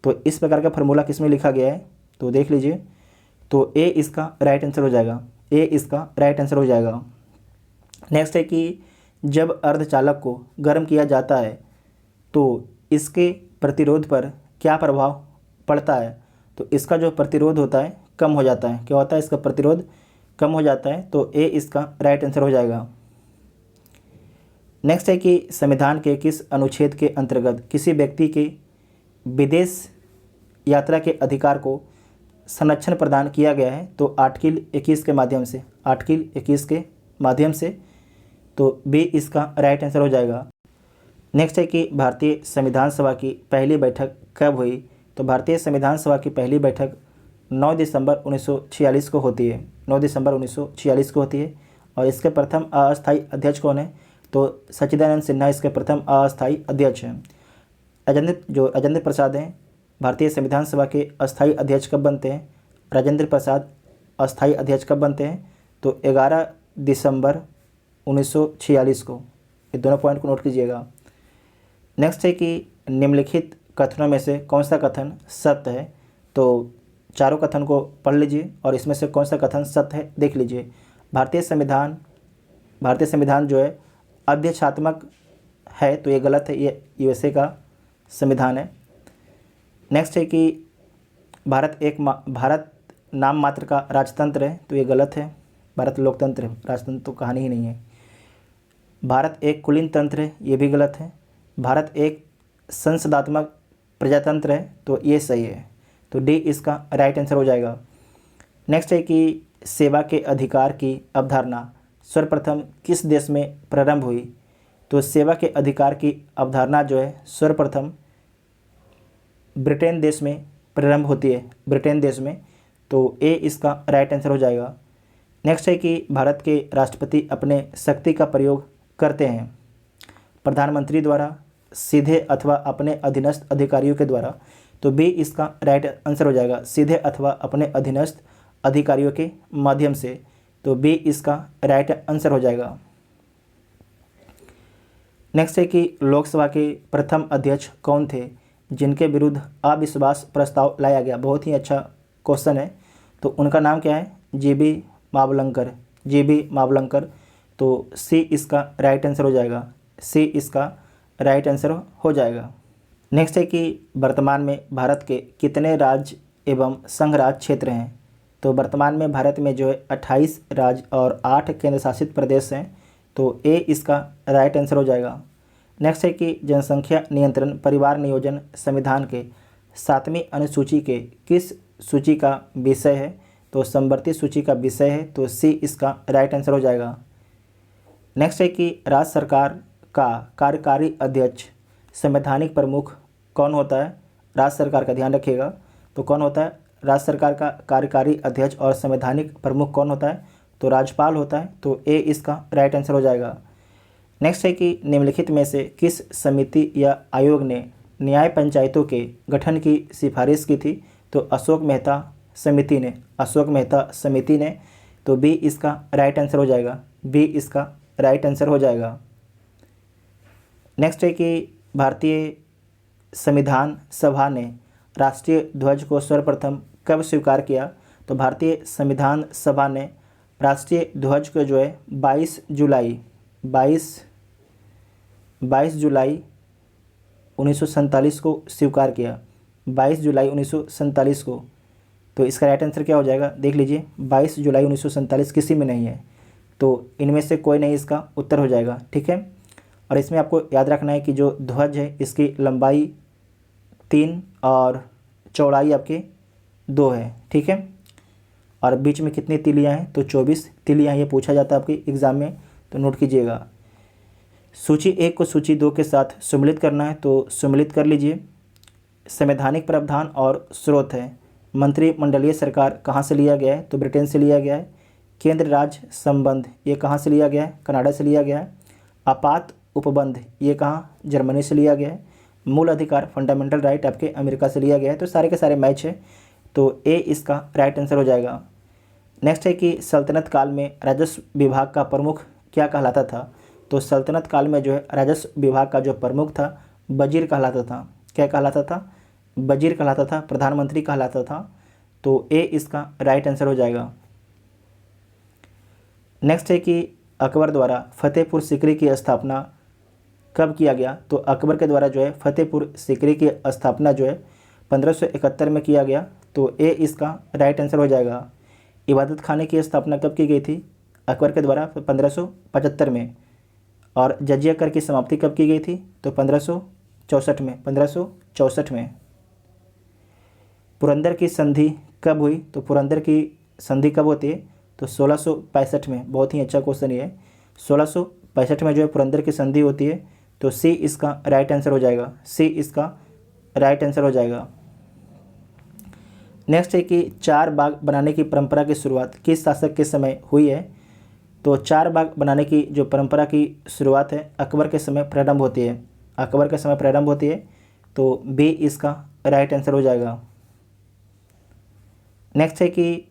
Speaker 1: तो इस प्रकार का फार्मूला किस में लिखा गया है, तो देख लीजिए। तो ए इसका राइट आंसर हो जाएगा। ए इसका राइट आंसर हो जाएगा। नेक्स्ट है कि जब अर्धचालक को गर्म किया जाता है तो इसके प्रतिरोध पर क्या प्रभाव पड़ता है, तो इसका जो प्रतिरोध होता है कम हो जाता है। क्या होता है, इसका प्रतिरोध कम हो जाता है। तो ए इसका राइट आंसर हो जाएगा। नेक्स्ट है कि संविधान के किस अनुच्छेद के अंतर्गत किसी व्यक्ति के विदेश यात्रा के अधिकार को संरक्षण प्रदान किया गया है, तो आर्टिकल 21 के माध्यम से। आर्टिकल 21 के माध्यम से, तो बी इसका राइट आंसर हो जाएगा। नेक्स्ट है कि भारतीय संविधान सभा की पहली बैठक कब हुई, तो भारतीय संविधान सभा की पहली बैठक 9 दिसंबर 1946 को होती है। 9 दिसंबर 1946 को होती है। और इसके प्रथम अस्थायी अध्यक्ष कौन है, तो सच्चिदानंद सिन्हा इसके प्रथम अस्थायी अध्यक्ष हैं। राजेंद्र प्रसाद हैं भारतीय संविधान सभा के अस्थायी अध्यक्ष कब बनते हैं, राजेंद्र प्रसाद अस्थायी अध्यक्ष कब बनते हैं, तो 11 दिसंबर 1946 को। ये दोनों पॉइंट को नोट कीजिएगा। नेक्स्ट है कि निम्नलिखित कथनों में से कौन सा कथन सत्य है, तो चारों कथन को पढ़ लीजिए और इसमें से कौन सा कथन सत्य है देख लीजिए। भारतीय संविधान जो है अध्यक्षात्मक है, तो ये गलत है, ये यूएसए का संविधान है। नेक्स्ट है कि भारत नाम मात्र का राजतंत्र है, तो ये गलत है, भारत लोकतंत्र है, राजतंत्र तो कहानी ही नहीं है। भारत एक कुलीन तंत्र है, ये भी गलत है। भारत एक संसदात्मक प्रजातंत्र है, तो ये सही है, तो डी इसका राइट आंसर हो जाएगा। नेक्स्ट है कि सेवा के अधिकार की अवधारणा सर्वप्रथम किस देश में प्रारंभ हुई? तो सेवा के अधिकार की अवधारणा जो है सर्वप्रथम ब्रिटेन देश में प्रारंभ होती है, ब्रिटेन देश में, तो ए इसका राइट आंसर हो जाएगा। नेक्स्ट है कि भारत के राष्ट्रपति अपने शक्ति का प्रयोग करते हैं प्रधानमंत्री द्वारा, सीधे अथवा अपने अधीनस्थ अधिकारियों के द्वारा, तो बी इसका राइट आंसर हो जाएगा, सीधे अथवा अपने अधीनस्थ अधिकारियों के माध्यम से, तो बी इसका राइट आंसर हो जाएगा। नेक्स्ट है कि लोकसभा के प्रथम अध्यक्ष कौन थे जिनके विरुद्ध अविश्वास प्रस्ताव लाया गया? बहुत ही अच्छा क्वेश्चन है, तो उनका नाम क्या है? जीबी मावलंकर, तो सी इसका राइट आंसर हो जाएगा, सी इसका राइट आंसर हो जाएगा। नेक्स्ट है कि वर्तमान में भारत के कितने राज्य एवं संघ राज्य क्षेत्र हैं? तो वर्तमान में भारत में जो है 28 राज्य और 8 केंद्र शासित प्रदेश हैं, तो ए इसका राइट आंसर हो जाएगा। नेक्स्ट है कि जनसंख्या नियंत्रण परिवार नियोजन संविधान के 7वीं अनुसूची के किस सूची का विषय है? तो समवर्ती सूची का विषय है, तो सी इसका राइट आंसर हो जाएगा। नेक्स्ट है कि राज्य सरकार का कार्यकारी अध्यक्ष संवैधानिक प्रमुख कौन होता है? राज्य सरकार का ध्यान रखिएगा, तो कौन होता है? राज्य सरकार का कार्यकारी अध्यक्ष और संवैधानिक प्रमुख कौन होता है? तो राज्यपाल होता है, तो ए इसका राइट आंसर हो जाएगा। नेक्स्ट है कि निम्नलिखित में से किस समिति या आयोग ने न्याय पंचायतों के गठन की सिफारिश की थी? तो अशोक मेहता समिति ने, तो बी इसका राइट आंसर हो जाएगा, बी इसका राइट आंसर हो जाएगा। नेक्स्ट है कि भारतीय संविधान सभा ने राष्ट्रीय ध्वज को सर्वप्रथम कब स्वीकार किया? तो भारतीय संविधान सभा ने राष्ट्रीय ध्वज को जो है 22 जुलाई 1947 को स्वीकार किया, 22 जुलाई 1947 को, तो इसका राइट आंसर क्या हो जाएगा? देख लीजिए, 22 जुलाई 1947 किसी में नहीं है, तो इनमें से कोई नहीं इसका उत्तर हो जाएगा, ठीक है। और इसमें आपको याद रखना है कि जो ध्वज है इसकी लंबाई 3 और चौड़ाई आपकी 2 है, ठीक है। और बीच में कितनी तिलियाँ हैं? तो 24 तिलियाँ, ये पूछा जाता है आपके एग्ज़ाम में, तो नोट कीजिएगा। सूची 1 को सूची 2 के साथ सम्मिलित करना है, तो सम्मिलित कर लीजिए। संवैधानिक प्रावधान और स्रोत है, मंत्रिमंडलीय सरकार कहाँ से लिया गया है? तो ब्रिटेन से लिया गया है। केंद्र राज्य संबंध, ये कहाँ से लिया गया है? कनाडा से लिया गया है। आपात उपबंध, ये कहाँ? जर्मनी से लिया गया है। मूल अधिकार फंडामेंटल राइट आपके अमेरिका से लिया गया है, तो सारे के सारे मैच है, तो ए इसका राइट आंसर हो जाएगा। नेक्स्ट है कि सल्तनत काल में राजस्व विभाग का प्रमुख क्या कहलाता था? तो सल्तनत काल में जो है राजस्व विभाग का जो प्रमुख था वजीर कहलाता था। क्या कहलाता था? वजीर कहलाता था, प्रधानमंत्री कहलाता था, तो ए इसका राइट आंसर हो जाएगा। नेक्स्ट है कि अकबर द्वारा फतेहपुर सीकरी की स्थापना कब किया गया? तो अकबर के द्वारा जो है फतेहपुर सीकरी की स्थापना जो है 1571 में किया गया, तो ए इसका राइट आंसर हो जाएगा। इबादत खाने की स्थापना कब की गई थी? अकबर के द्वारा 1575 में। और जजिया कर की समाप्ति कब की गई थी? तो 1564 में। पुरंदर की संधि कब हुई? तो पुरंदर की संधि कब होती है? तो 1665 में। बहुत ही अच्छा क्वेश्चन ये है, 1665 में जो है पुरंदर की संधि होती है, तो सी इसका राइट आंसर हो जाएगा, सी इसका राइट आंसर हो जाएगा। नेक्स्ट है कि 4 बाग बनाने की परंपरा की शुरुआत किस शासक के समय हुई है? तो 4 बाग बनाने की जो परंपरा की शुरुआत है अकबर के समय प्रारंभ होती है, अकबर के समय प्रारंभ होती है, तो बी इसका राइट आंसर हो जाएगा। नेक्स्ट है कि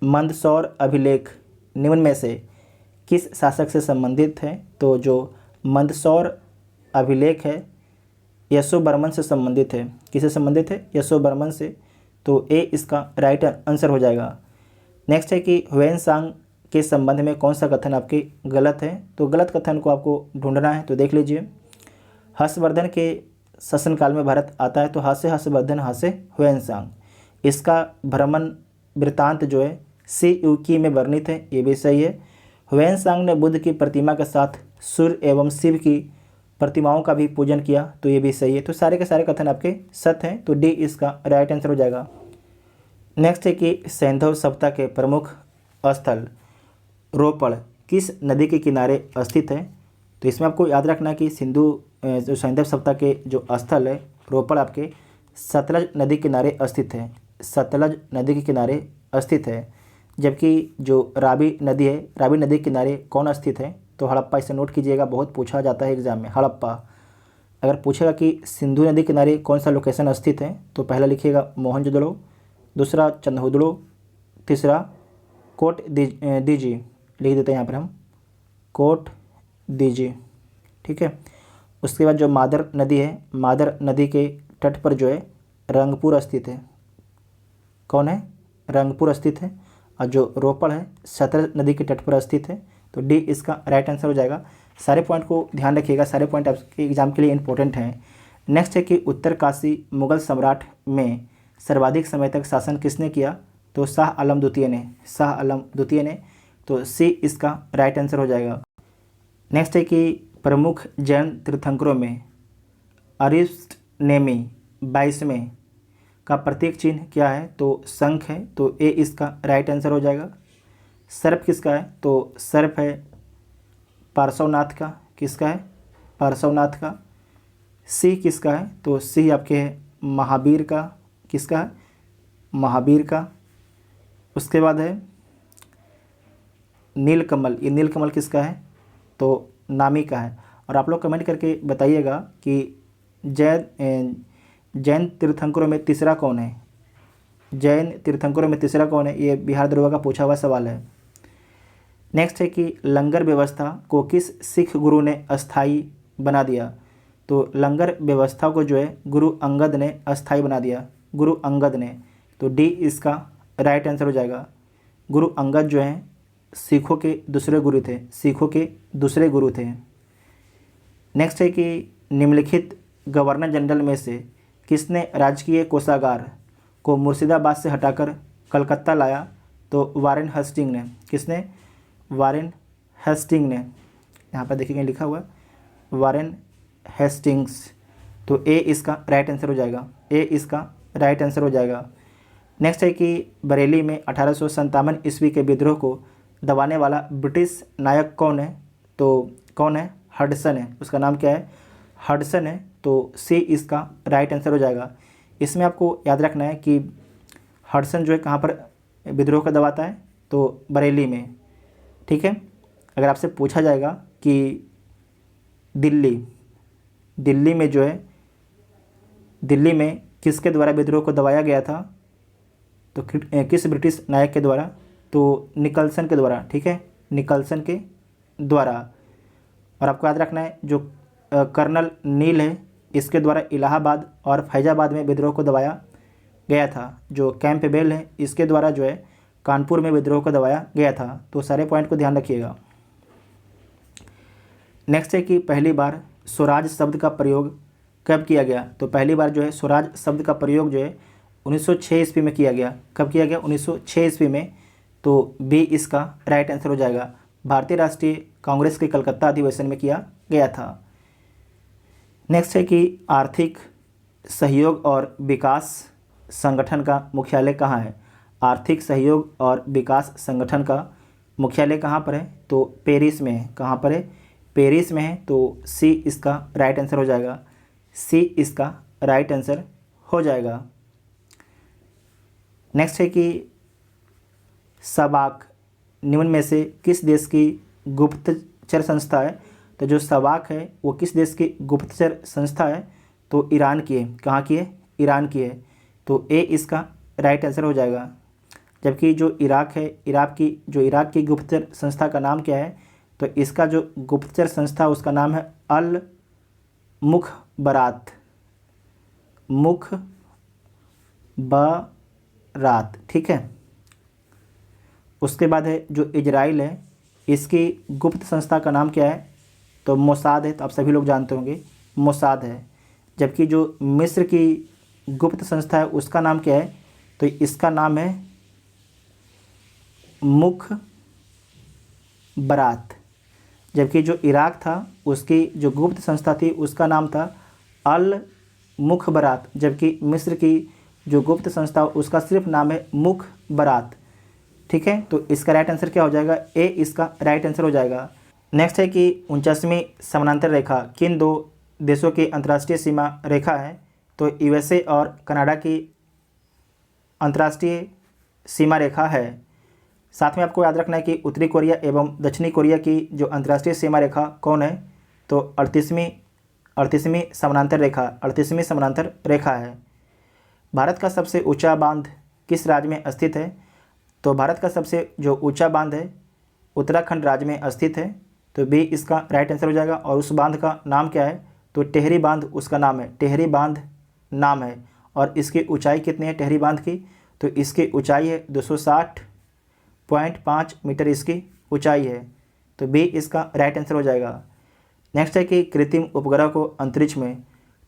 Speaker 1: मंदसौर अभिलेख निम्न में से किस शासक से संबंधित है? तो जो मंदसौर अभिलेख है यशोवर्मन से संबंधित है। किससे संबंधित है? यशोवर्मन से। तो ए इसका राइट आंसर हो जाएगा। नेक्स्ट है कि ह्वेनसांग के संबंध में कौन सा कथन आपके गलत है, तो गलत कथन को आपको ढूंढना है। तो देख लीजिए, हर्षवर्धन के शासनकाल में भारत आता है, तो हास्य हर्षवर्धन हास्य ह्वेनसांग। इसका भ्रमण वृत्तांत जो है सी यूकी में वर्णित है, ये भी सही है। ह्वेनसांग ने बुद्ध की प्रतिमा के साथ सूर्य एवं शिव की प्रतिमाओं का भी पूजन किया, तो ये भी सही है। तो सारे के सारे कथन आपके सत्य हैं, तो डी इसका राइट आंसर हो जाएगा। नेक्स्ट है कि सैंधव सप्ताह के प्रमुख स्थल रोपड़ किस नदी के किनारे स्थित है, तो इसमें आपको याद रखना कि जो सैंधव सप्ताह के जो स्थल है रोपड़ आपके सतलज नदी के किनारे स्थित है, सतलज नदी के किनारे स्थित है। जबकि जो रावी नदी है, रावी नदी के किनारे कौन स्थित है, तो हड़प्पा। इसे नोट कीजिएगा, बहुत पूछा जाता है एग्जाम में। हड़प्पा अगर पूछेगा कि सिंधु नदी के किनारे कौन सा लोकेशन स्थित है, तो पहला लिखिएगा मोहनजोदड़ो, दूसरा चंदहुदड़ो, तीसरा कोट दीजी, लिख देते हैं यहाँ पर हम कोट दीजी, ठीक है। उसके बाद जो मादर नदी है, मादर नदी के तट पर जो है रंगपुर स्थित है। कौन है? रंगपुर स्थित है। और जो रोपड़ है सतलज नदी के तट पर स्थित है, तो डी इसका राइट आंसर हो जाएगा। सारे पॉइंट को ध्यान रखिएगा, सारे पॉइंट आपके एग्जाम के लिए इंपॉर्टेंट हैं। नेक्स्ट है कि उत्तरकाशी मुगल सम्राट में सर्वाधिक समय तक शासन किसने किया, तो शाह आलम द्वितीय ने, शाह आलम द्वितीय ने, तो सी इसका राइट आंसर हो जाएगा। नेक्स्ट है कि प्रमुख जैन तीर्थंकरों में अरिष्टनेमी 22वें का प्रतीक चिन्ह क्या है, तो शंख है, तो ए इसका राइट आंसर हो जाएगा। सर्प किसका है, तो सर्प है पार्श्वनाथ का, किसका है? पार्श्वनाथ का। सी किसका है, तो सी आपके है महावीर का, किसका है? महावीर का। उसके बाद है नीलकमल, ये नीलकमल किसका है, तो नामी का है। और आप लोग कमेंट करके बताइएगा कि जैन तीर्थंकरों में तीसरा कौन है, जैन तीर्थंकरों में तीसरा कौन है, ये बिहार दरोगा का पूछा हुआ सवाल है। नेक्स्ट है कि लंगर व्यवस्था को किस सिख गुरु ने अस्थाई बना दिया, तो लंगर व्यवस्था को जो है गुरु अंगद ने अस्थाई बना दिया, गुरु अंगद ने, तो डी इसका राइट आंसर हो जाएगा। गुरु अंगद जो हैं सिखों के दूसरे गुरु थे, सिखों के दूसरे गुरु थे। नेक्स्ट है कि निम्नलिखित गवर्नर जनरल में से किसने राजकीय कोषागार को मुर्शिदाबाद से हटाकर कलकत्ता लाया, तो वारेन हेस्टिंग ने, किसने? वारेन हेस्टिंग ने। यहाँ पर देखिए लिखा हुआ वारेन हेस्टिंग्स, तो ए इसका राइट आंसर हो जाएगा, ए इसका राइट आंसर हो जाएगा। नेक्स्ट है कि बरेली में 1857 ईस्वी के विद्रोह को दबाने वाला ब्रिटिश नायक कौन है, तो कौन है? हडसन है, उसका नाम क्या है? हडसन है, तो सी इसका राइट आंसर हो जाएगा। इसमें आपको याद रखना है कि हडसन जो है कहाँ पर विद्रोह को दबाता है, तो बरेली में, ठीक है। अगर आपसे पूछा जाएगा कि दिल्ली में जो है, दिल्ली में किसके द्वारा विद्रोह को दबाया गया था, तो किस ब्रिटिश नायक के द्वारा, तो निकल्सन के द्वारा, ठीक है, निकल्सन के द्वारा। और आपको याद रखना है जो कर्नल नील है इसके द्वारा इलाहाबाद और फैजाबाद में विद्रोह को दबाया गया था। जो कैंपबेल है इसके द्वारा जो है कानपुर में विद्रोह को दबाया गया था। तो सारे पॉइंट को ध्यान रखिएगा। नेक्स्ट है कि पहली बार स्वराज शब्द का प्रयोग कब किया गया, तो पहली बार जो है स्वराज शब्द का प्रयोग जो है 1906 ईस्वी में किया गया। कब किया गया? 1906 ईस्वी में, तो बी इसका राइट आंसर हो जाएगा। भारतीय राष्ट्रीय कांग्रेस के कलकत्ता अधिवेशन में किया गया था। नेक्स्ट है कि आर्थिक सहयोग और विकास संगठन का मुख्यालय कहाँ है। आर्थिक सहयोग और विकास संगठन का मुख्यालय कहाँ पर है, तो पेरिस में है। कहाँ पर है? पेरिस में है, तो सी इसका राइट आंसर हो जाएगा। सी इसका राइट आंसर हो जाएगा। नेक्स्ट है कि सबाक निम्न में से किस देश की गुप्तचर संस्था है, तो जो सबाक है वो किस देश की गुप्तचर संस्था है, तो ईरान की है। कहाँ की है? ईरान की है, तो ए इसका राइट आंसर हो जाएगा। जबकि जो इराक है, इराक की गुप्तचर संस्था का नाम क्या है, तो इसका जो गुप्तचर संस्था उसका नाम है अल मुखबरात, मुखबरात, रात। ठीक है। उसके बाद है जो इजराइल है, इसकी गुप्त संस्था का नाम क्या है? तो मोसाद है, तो आप सभी लोग जानते होंगे मोसाद है। जबकि जो मिस्र की गुप्त संस्था है उसका नाम क्या है? तो इसका नाम है मुखबरात। जबकि जो इराक था उसकी जो गुप्त संस्था थी उसका नाम था अल मुखबरात। जबकि मिस्र की जो गुप्त संस्था उसका सिर्फ नाम है मुखबरात। ठीक है, तो इसका राइट आंसर क्या हो जाएगा? ए इसका राइट आंसर हो जाएगा। नेक्स्ट है कि 49वीं समानांतर रेखा किन दो देशों की अंतर्राष्ट्रीय सीमा रेखा है? तो यूएसए और कनाडा की अंतर्राष्ट्रीय सीमा रेखा है। साथ में आपको याद रखना है कि उत्तरी कोरिया एवं दक्षिणी कोरिया की जो अंतर्राष्ट्रीय सीमा रेखा कौन है? तो 38वीं समानांतर रेखा है। भारत का सबसे ऊंचा बांध किस राज्य में स्थित है? तो भारत का सबसे जो ऊंचा बांध है उत्तराखंड राज्य में स्थित है। तो बी इसका राइट आंसर हो जाएगा। और उस बांध का नाम क्या है? तो टेहरी बांध उसका नाम है, टेहरी बांध नाम है। और इसकी ऊंचाई कितनी है टेहरी बांध की? तो इसकी ऊंचाई है 260.5 मीटर इसकी ऊंचाई है। तो बी इसका राइट आंसर हो जाएगा। नेक्स्ट है कि कृत्रिम उपग्रह को अंतरिक्ष में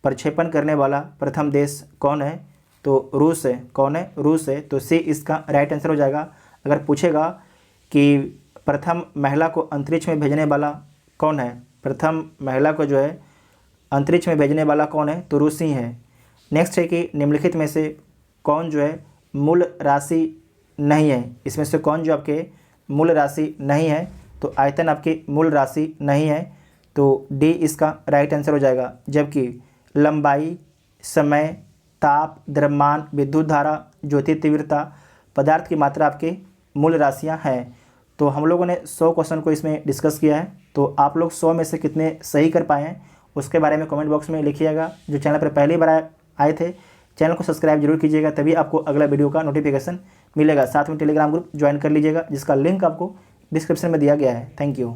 Speaker 1: प्रक्षेपण करने वाला प्रथम देश कौन है? तो रूस है। कौन है? रूस है। तो सी इसका राइट आंसर हो जाएगा। अगर पूछेगा कि प्रथम महिला को अंतरिक्ष में भेजने वाला कौन है, प्रथम महिला को जो है अंतरिक्ष में भेजने वाला कौन है? तो रूस ही है। नेक्स्ट है कि निम्नलिखित में से कौन जो है मूल राशि नहीं है? इसमें से कौन जो आपके मूल राशि नहीं है? तो आयतन आपकी मूल राशि नहीं है। तो डी इसका राइट आंसर हो जाएगा। जबकि लंबाई, समय, ताप, द्रव्यमान, विद्युत धारा, ज्योति तीव्रता, पदार्थ की मात्रा आपकी मूल राशियां हैं। तो हम लोगों ने 100 क्वेश्चन को इसमें डिस्कस किया है। तो आप लोग 100 में से कितने सही कर पाए हैं उसके बारे में कमेंट बॉक्स में लिखिएगा। जो चैनल पर पहली बार आए थे चैनल को सब्सक्राइब जरूर कीजिएगा, तभी आपको अगला वीडियो का नोटिफिकेशन मिलेगा। साथ में टेलीग्राम ग्रुप ज्वाइन कर लीजिएगा जिसका लिंक आपको डिस्क्रिप्शन में दिया गया है। Thank you.